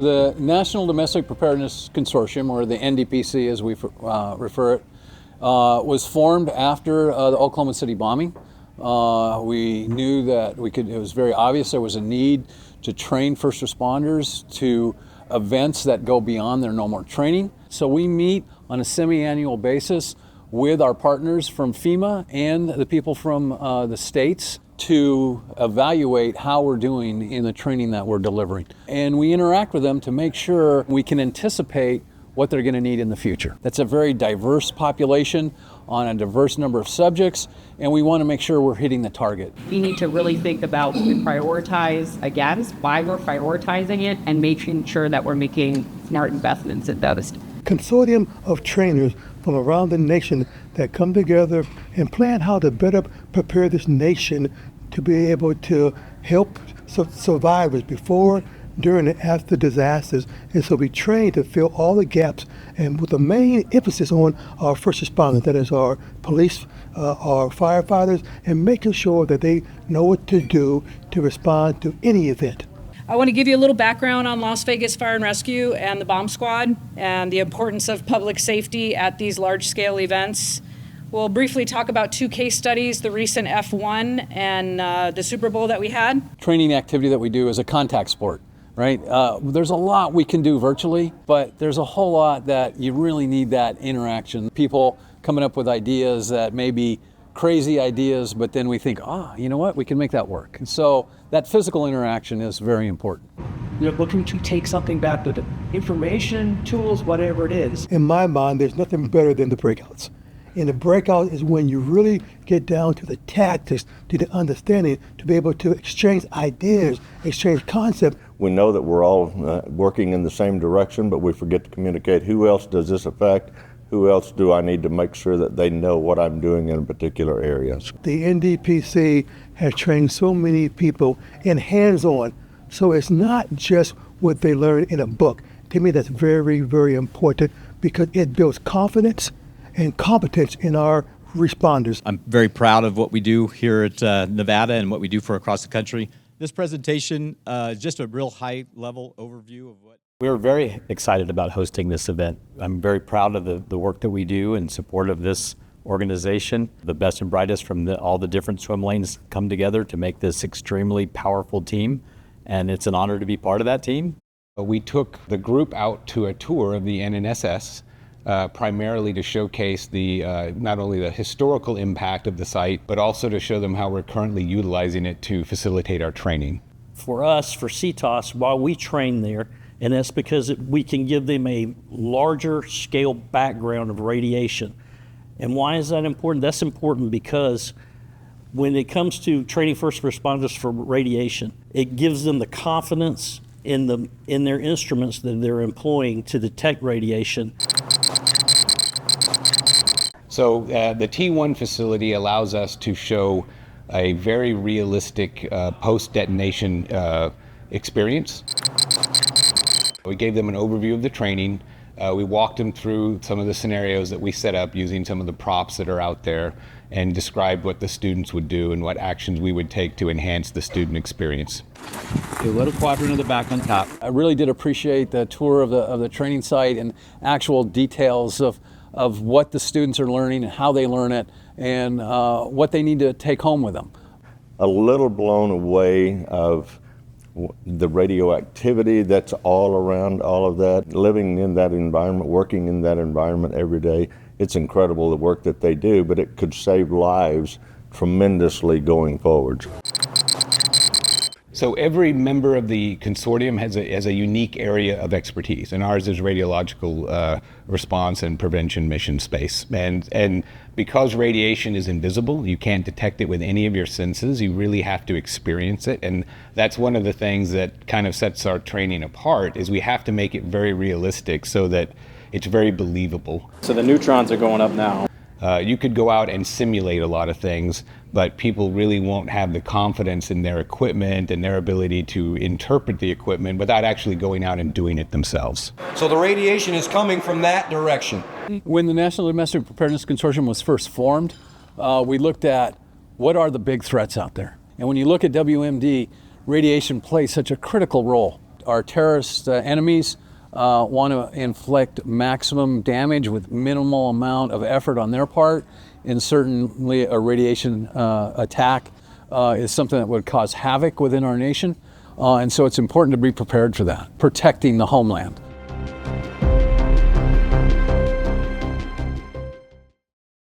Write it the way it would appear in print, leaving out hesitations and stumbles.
The National Domestic Preparedness Consortium, or the NDPC as we refer it, was formed after the Oklahoma City bombing. We knew that it was very obvious there was a need to train first responders to events that go beyond their normal training. So we meet on a semi-annual basis with our partners from FEMA and the people from the states to evaluate how we're doing in the training that we're delivering. And we interact with them to make sure we can anticipate what they're going to need in the future. That's a very diverse population on a diverse number of subjects, and we want to make sure we're hitting the target. We need to really think about what we prioritize against, why we're prioritizing it, and making sure that we're making smart investments in those. Consortium of trainers from around the nation that come together and plan how to better prepare this nation to be able to help survivors before, during, and after disasters. And so we train to fill all the gaps, and with the main emphasis on our first responders, that is our police, our firefighters, and making sure that they know what to do to respond to any event. I want to give you a little background on Las Vegas Fire and Rescue and the bomb squad and the importance of public safety at these large-scale events. We'll briefly talk about two case studies, the recent F1 and the Super Bowl that we had. Training activity that we do is a contact sport, right? There's a lot we can do virtually, but there's a whole lot that you really need that interaction. People coming up with ideas that may be crazy ideas, but then we think, you know what, we can make that work. And so that physical interaction is very important. You're looking to take something back with it. Information, tools, whatever it is. In my mind, there's nothing better than the breakouts. And the breakout is when you really get down to the tactics, to the understanding, to be able to exchange ideas, exchange concepts. We know that we're all working in the same direction, but we forget to communicate who else does this affect, who else do I need to make sure that they know what I'm doing in a particular area. The NDPC has trained so many people in hands-on, so it's not just what they learn in a book. To me, that's very, very important because it builds confidence and competence in our responders. I'm very proud of what we do here at Nevada and what we do for across the country. This presentation is just a real high-level overview of what... We're very excited about hosting this event. I'm very proud of the work that we do in support of this organization. The best and brightest from all the different swim lanes come together to make this extremely powerful team, and it's an honor to be part of that team. We took the group out to a tour of the NNSS, primarily to showcase not only the historical impact of the site, but also to show them how we're currently utilizing it to facilitate our training. For us, for CTOS, while we train there, and that's because we can give them a larger scale background of radiation. And why is that important? That's important because when it comes to training first responders for radiation, it gives them the confidence in their instruments that they're employing to detect radiation. So the T1 facility allows us to show a very realistic post-detonation experience. We gave them an overview of the training. We walked them through some of the scenarios that we set up using some of the props that are out there and described what the students would do and what actions we would take to enhance the student experience. A little quadrant of the back on top. I really did appreciate the tour of the training site and actual details of what the students are learning and how they learn it and what they need to take home with them. A little blown away of the radioactivity that's all around all of that, living in that environment, working in that environment every day. It's incredible the work that they do, but it could save lives tremendously going forward. So every member of the consortium has a unique area of expertise, and ours is radiological response and prevention mission space. And because radiation is invisible, you can't detect it with any of your senses. You really have to experience it, and that's one of the things that kind of sets our training apart. Is we have to make it very realistic so that it's very believable. So the neutrons are going up now. You could go out and simulate a lot of things, but people really won't have the confidence in their equipment and their ability to interpret the equipment without actually going out and doing it themselves. So the radiation is coming from that direction. When the National Domestic Preparedness Consortium was first formed, we looked at what are the big threats out there. And when you look at WMD, radiation plays such a critical role. our terrorist enemies want to inflict maximum damage with minimal amount of effort on their part, and certainly a radiation attack is something that would cause havoc within our nation. And so it's important to be prepared for that, protecting the homeland.